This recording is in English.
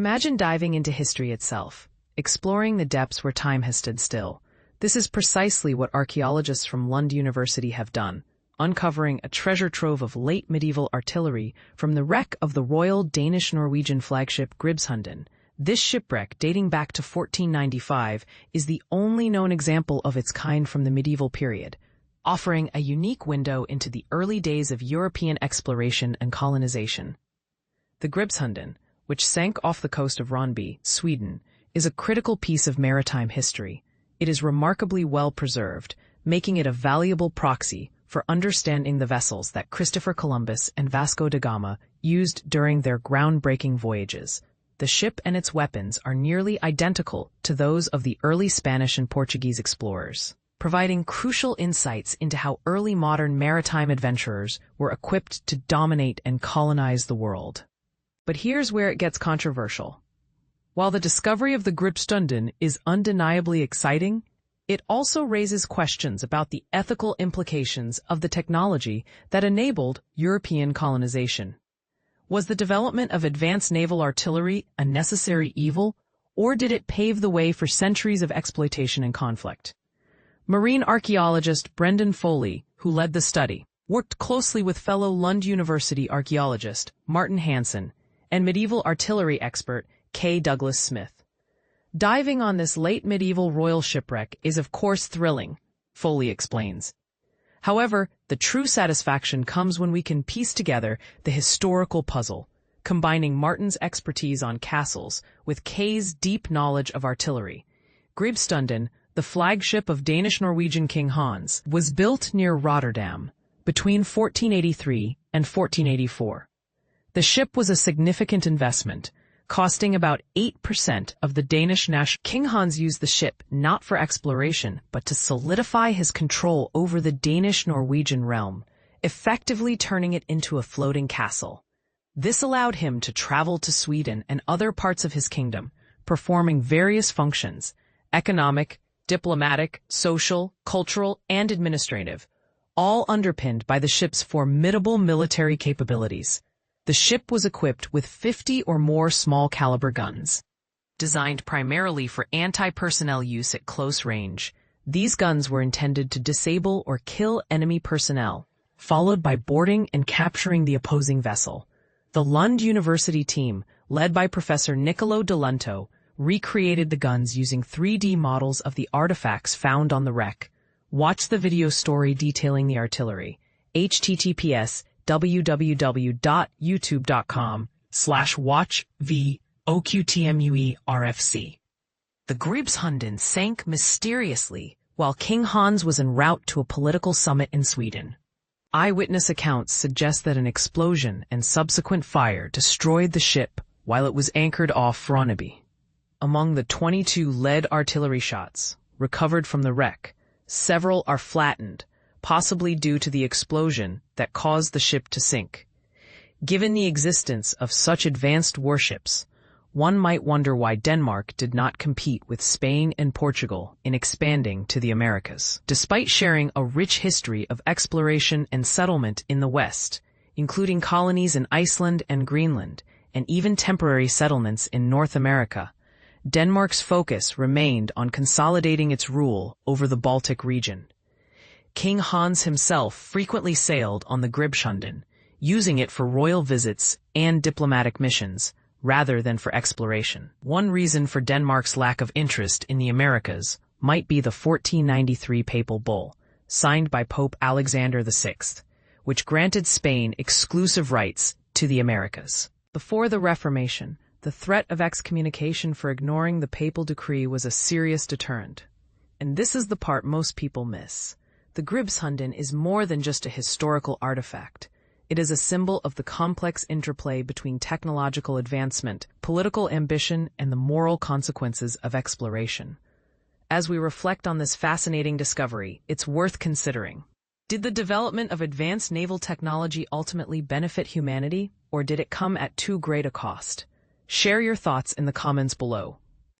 Imagine diving into history itself, exploring the depths where time has stood still. This is precisely what archaeologists from Lund University have done, uncovering a treasure trove of late medieval artillery from the wreck of the Royal Danish-Norwegian flagship Gribshunden. This shipwreck, dating back to 1495, is the only known example of its kind from the medieval period, offering a unique window into the early days of European exploration and colonization. The Gribshunden, which sank off the coast of Ronneby, Sweden, is a critical piece of maritime history. It is remarkably well preserved, making it a valuable proxy for understanding the vessels that Christopher Columbus and Vasco da Gama used during their groundbreaking voyages. The ship and its weapons are nearly identical to those of the early Spanish and Portuguese explorers, providing crucial insights into how early modern maritime adventurers were equipped to dominate and colonize the world. But here's where it gets controversial. While the discovery of the Gribshunden is undeniably exciting, it also raises questions about the ethical implications of the technology that enabled European colonization. Was the development of advanced naval artillery a necessary evil, or did it pave the way for centuries of exploitation and conflict? Marine archaeologist Brendan Foley, who led the study, worked closely with fellow Lund University archaeologist Martin Hansen and medieval artillery expert K. Douglas Smith. Diving on this late medieval royal shipwreck is of course thrilling, Foley explains. However, the true satisfaction comes when we can piece together the historical puzzle, combining Martin's expertise on castles with Kay's deep knowledge of artillery. Gribshunden, the flagship of Danish-Norwegian King Hans, was built near Rotterdam between 1483 and 1484. The ship was a significant investment, costing about 8% of the Danish national. King Hans used the ship not for exploration, but to solidify his control over the Danish-Norwegian realm, effectively turning it into a floating castle. This allowed him to travel to Sweden and other parts of his kingdom, performing various functions: economic, diplomatic, social, cultural, and administrative, all underpinned by the ship's formidable military capabilities. The ship was equipped with 50 or more small-caliber guns. Designed primarily for anti-personnel use at close range, these guns were intended to disable or kill enemy personnel, followed by boarding and capturing the opposing vessel. The Lund University team, led by Professor Niccolò Delunto, recreated the guns using 3D models of the artifacts found on the wreck. Watch the video story detailing the artillery. https://www.youtube.com/watchvoqtmuerfc. The Gribshunden sank mysteriously while King Hans was en route to a political summit in Sweden. Eyewitness accounts suggest that an explosion and subsequent fire destroyed the ship while it was anchored off Ronneby. Among the 22 lead artillery shots recovered from the wreck, several are flattened, possibly due to the explosion that caused the ship to sink. Given the existence of such advanced warships, one might wonder why Denmark did not compete with Spain and Portugal in expanding to the Americas. Despite sharing a rich history of exploration and settlement in the West, including colonies in Iceland and Greenland, and even temporary settlements in North America, Denmark's focus remained on consolidating its rule over the Baltic region. King Hans himself frequently sailed on the Gribshunden, using it for royal visits and diplomatic missions, rather than for exploration. One reason for Denmark's lack of interest in the Americas might be the 1493 papal bull, signed by Pope Alexander VI, which granted Spain exclusive rights to the Americas. Before the Reformation, the threat of excommunication for ignoring the papal decree was a serious deterrent. And this is the part most people miss. The Gribshunden is more than just a historical artifact. It is a symbol of the complex interplay between technological advancement, political ambition, and the moral consequences of exploration. As we reflect on this fascinating discovery, it's worth considering. Did the development of advanced naval technology ultimately benefit humanity, or did it come at too great a cost? Share your thoughts in the comments below.